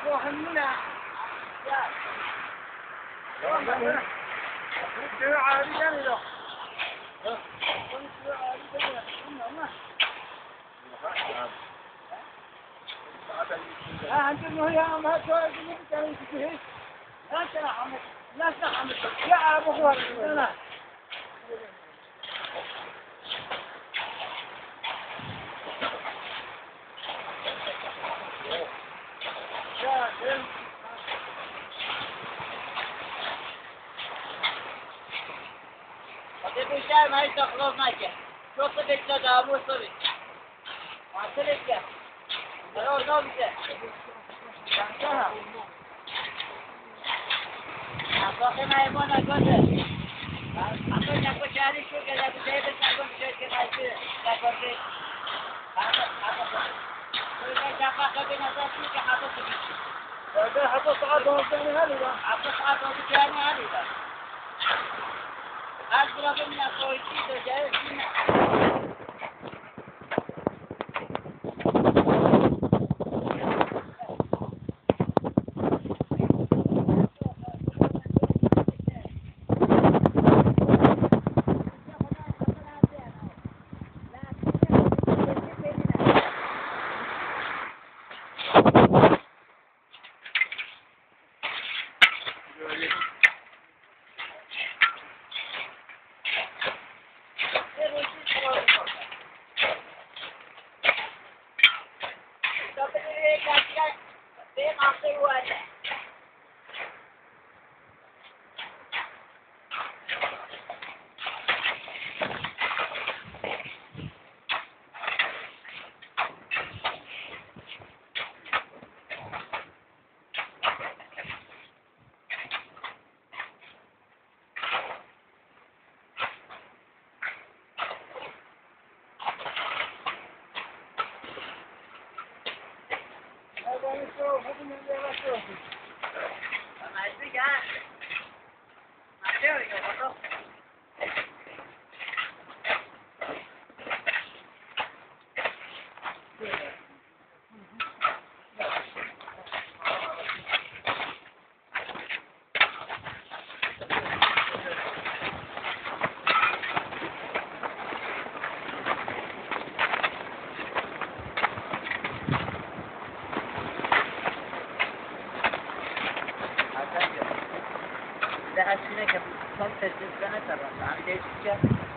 روح هنا يا روح عادي يعني له ها انت انه يا ما تقول لي انت تجي انت يا حمد لا تحمد يا ابو غوار لا تبي شيء ما يتخلص معك شو تبيك تدابو صبي ما تبيك لو نومك أخي ما يبون أقول أقول لك شهري شو كذا بدي بس أقول شيء كذا يصير أقول لك هذا جافا كبير هذا شو كحاطه كبير هذا حطوا صعبه ثاني هذا حطوا صعبه ثاني هذا أضرب من أخوتي تجاهل ده أسمعك صوت الزنة ترى عم تيجي